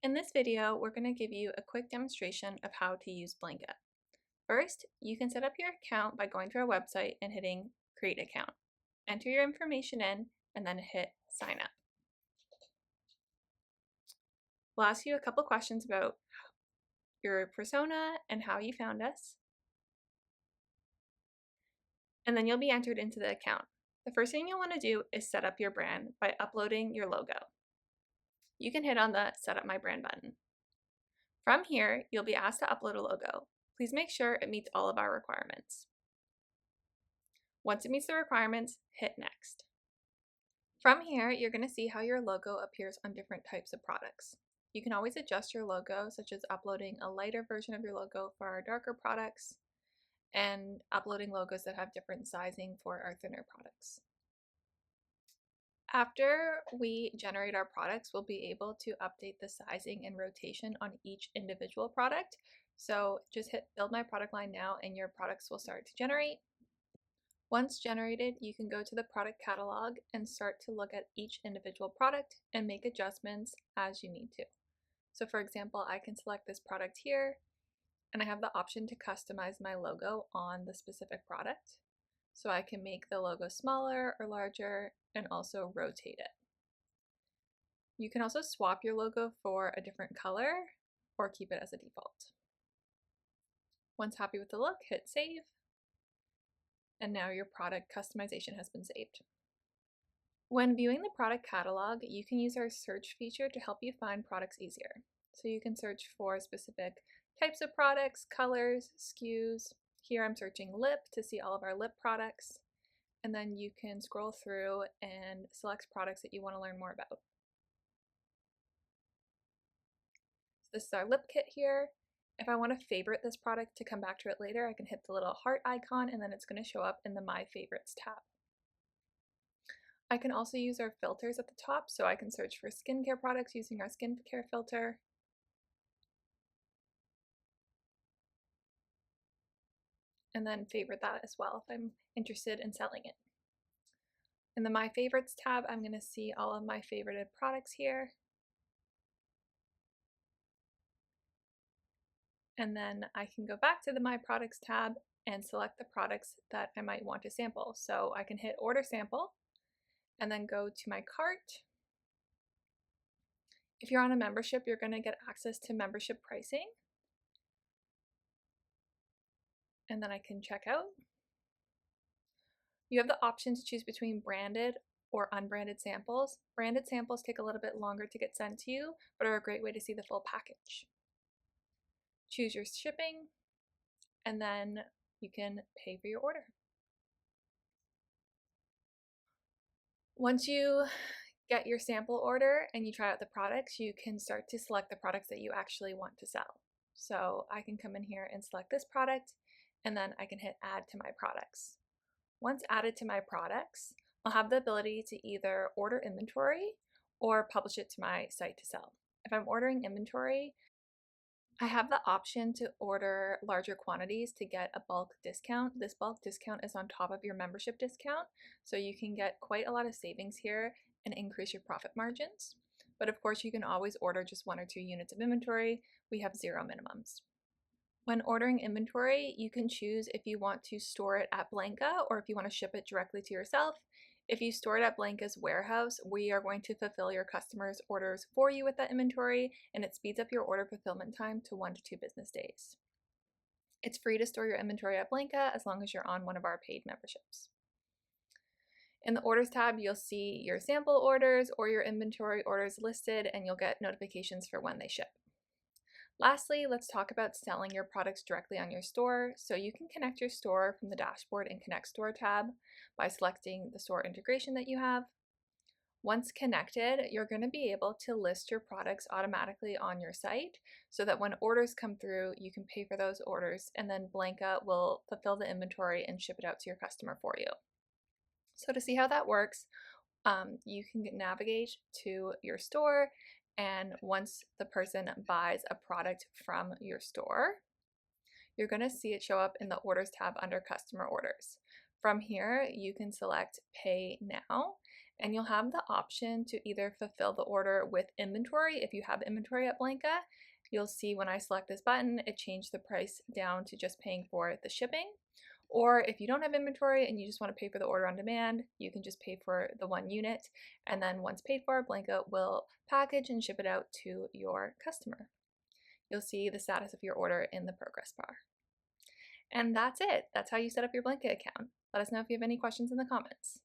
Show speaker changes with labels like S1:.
S1: In this video, we're going to give you a quick demonstration of how to use Blanka. First, you can set up your account by going to our website and hitting Create Account. Enter your information in and then hit Sign Up. We'll ask you a couple questions about your persona and how you found us, and then you'll be entered into the account. The first thing you'll want to do is set up your brand by uploading your logo. You can hit on the Set Up My Brand button. From here, you'll be asked to upload a logo. Please make sure it meets all of our requirements. Once it meets the requirements, hit Next. From here, you're going to see how your logo appears on different types of products. You can always adjust your logo, such as uploading a lighter version of your logo for our darker products, and uploading logos that have different sizing for our thinner products. After we generate our products, we'll be able to update the sizing and rotation on each individual product. So just hit Build My Product Line now and your products will start to generate. Once generated, you can go to the product catalog and start to look at each individual product and make adjustments as you need to. So for example, I can select this product here and I have the option to customize my logo on the specific product. So I can make the logo smaller or larger and also rotate it. You can also swap your logo for a different color or keep it as a default. Once happy with the look, hit Save. And now your product customization has been saved. When viewing the product catalog, you can use our search feature to help you find products easier. So you can search for specific types of products, colors, SKUs. Here I'm searching lip to see all of our lip products. And then you can scroll through and select products that you want to learn more about. So this is our lip kit here. If I want to favorite this product to come back to it later, I can hit the little heart icon and then it's going to show up in the My Favorites tab. I can also use our filters at the top, so I can search for skincare products using our skincare filter. And then favorite that as well if I'm interested in selling it. In the My Favorites tab, I'm going to see all of my favorited products here. And then I can go back to the My Products tab and select the products that I might want to sample. So I can hit Order Sample and then go to my cart. If you're on a membership, you're going to get access to membership pricing. And then I can check out. You have the option to choose between branded or unbranded samples. Branded samples take a little bit longer to get sent to you, but are a great way to see the full package. Choose your shipping, and then you can pay for your order. Once you get your sample order and you try out the products, you can start to select the products that you actually want to sell. So I can come in here and select this product, and then I can hit Add to My Products. Once added to my products, I'll have the ability to either order inventory or publish it to my site to sell. If I'm ordering inventory, I have the option to order larger quantities to get a bulk discount. This bulk discount is on top of your membership discount, so you can get quite a lot of savings here and increase your profit margins. But of course, you can always order just 1 or 2 units of inventory. We have 0 minimums. When ordering inventory, you can choose if you want to store it at Blanka or if you want to ship it directly to yourself. If you store it at Blanka's warehouse, we are going to fulfill your customers' orders for you with that inventory, and it speeds up your order fulfillment time to 1 to 2 business days. It's free to store your inventory at Blanka as long as you're on one of our paid memberships. In the Orders tab, you'll see your sample orders or your inventory orders listed, and you'll get notifications for when they ship. Lastly, let's talk about selling your products directly on your store. So you can connect your store from the Dashboard and Connect Store tab by selecting the store integration that you have. Once connected, you're going to be able to list your products automatically on your site so that when orders come through, you can pay for those orders and then Blanka will fulfill the inventory and ship it out to your customer for you. So to see how that works, you can navigate to your store, and once the person buys a product from your store, you're going to see it show up in the Orders tab under Customer Orders. From here, you can select Pay Now, And you'll have the option to either fulfill the order with inventory. If you have inventory at Blanka, you'll see when I select this button, it changed the price down to just paying for the shipping. Or if you don't have inventory and you just want to pay for the order on demand, you can just pay for the 1 unit. And then once paid for, Blanka will package and ship it out to your customer. You'll see the status of your order in the progress bar. And that's it. That's how you set up your Blanka account. Let us know if you have any questions in the comments.